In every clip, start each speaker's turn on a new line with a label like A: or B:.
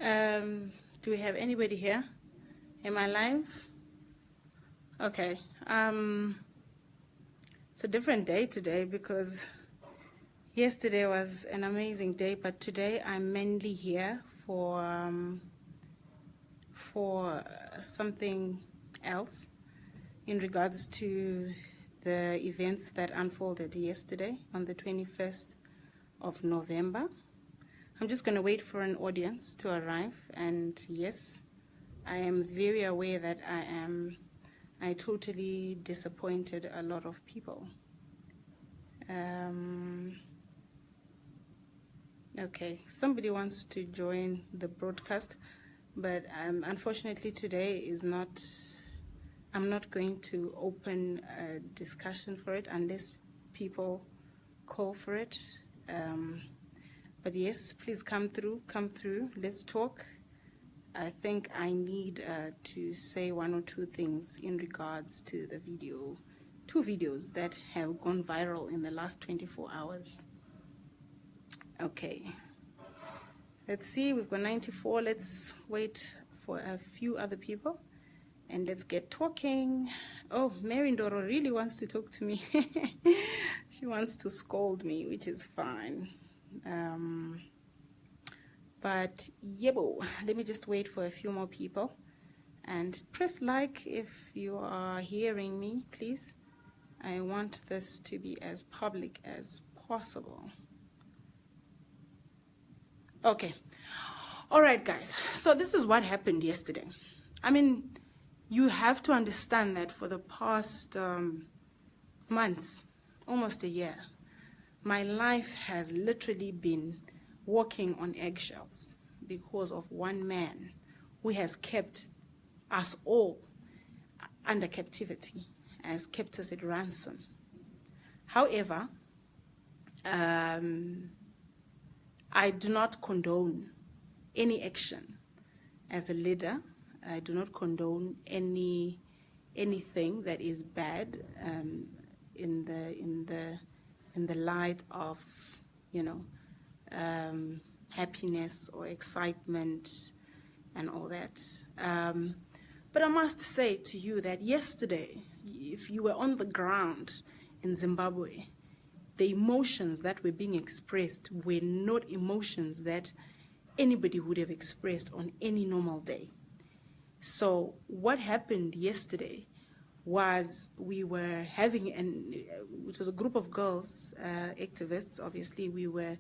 A: Do we have anybody here? Am I live? Okay. It's a different day today because yesterday was an amazing day, but today I'm mainly here for something else in regards to the events that unfolded yesterday on the 21st of November. I'm just going to wait for an audience to arrive, and yes, I am very aware that I totally disappointed a lot of people. Okay, somebody wants to join the broadcast, but unfortunately today is not, I'm not going to open a discussion for it unless people call for it. But yes, please come through, let's talk. I think I need to say one or two things in regards to the video, two videos that have gone viral in the last 24 hours. Okay, let's see, we've got 94. Let's wait for a few other people and let's get talking. Oh, Mary Ndoro really wants to talk to me. She wants to scold me, which is fine. But yebo, let me just wait for a few more people and press like if you are hearing me, please. I want this to be as public as possible. Okay. All right, guys. So this is what happened yesterday. I mean, you have to understand that for the past months, almost a year, my life has literally been walking on eggshells because of one man who has kept us all under captivity, has kept us at ransom. However, I do not condone any action as a leader. I do not condone anything that is bad in the light of, you know, happiness or excitement and all that. But I must say to you that yesterday, if you were on the ground in Zimbabwe, the emotions that were being expressed were not emotions that anybody would have expressed on any normal day. So what happened yesterday was we were having which was a group of girls, activists, obviously. We were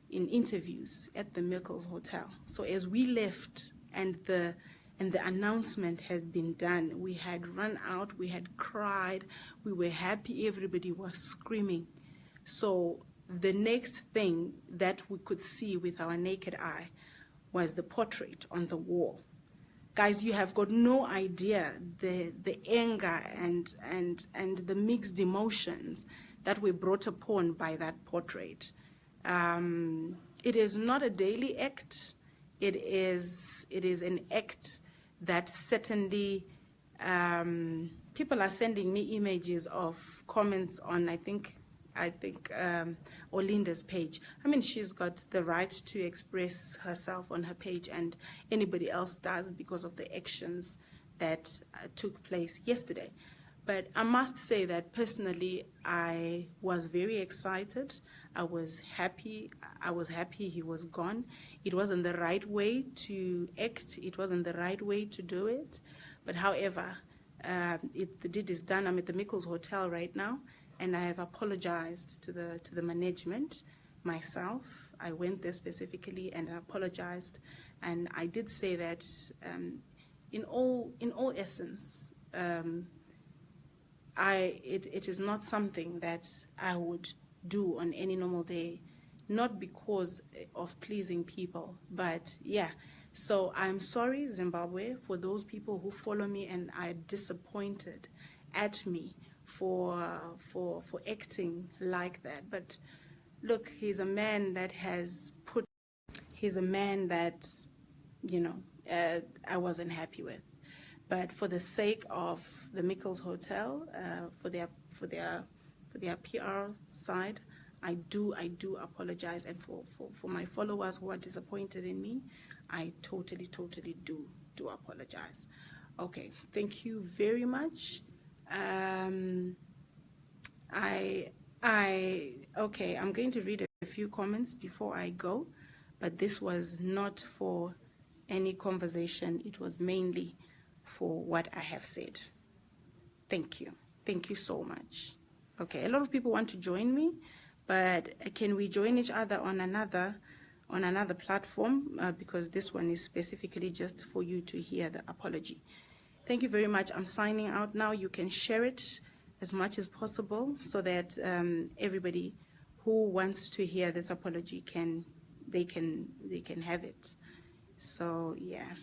A: in interviews at the Miekles hotel. So as we left and the announcement had been done, we had run out, we had cried, we were happy, everybody was screaming. So the next thing that we could see with our naked eye was the portrait on the wall. Guys, you have got no idea the anger and the mixed emotions that were brought upon by that portrait. It is not a daily act. It is an act that certainly people are sending me images of comments on, I think Olinda's page. I mean, she's got the right to express herself on her page, and anybody else does because of the actions that took place yesterday. But I must say that personally, I was very excited. I was happy he was gone. It wasn't the right way to act. It wasn't the right way to do it. But however, the deed is done. I'm at the Miekles Hotel right now, and I have apologized to the management myself. I went there specifically and I apologized, and I did say that in all essence, it is not something that I would do on any normal day, not because of pleasing people, but yeah. So I'm sorry, Zimbabwe, for those people who follow me and are disappointed at me for acting like that. But look, he's a man that he's a man that, you know, I wasn't happy with. But for the sake of the Miekles Hotel, for their PR side, I do apologize. And for my followers who are disappointed in me, I totally do apologize. Okay, thank you very much. Okay, I'm going to read a few comments before I go, but this was not for any conversation. It was mainly for what I have said. Thank you so much. Okay, a lot of people want to join me, but can we join each other on another platform, because this one is specifically just for you to hear the apology. Thank you very much. I'm signing out now. You can share it as much as possible so that everybody who wants to hear this apology can have it. So yeah.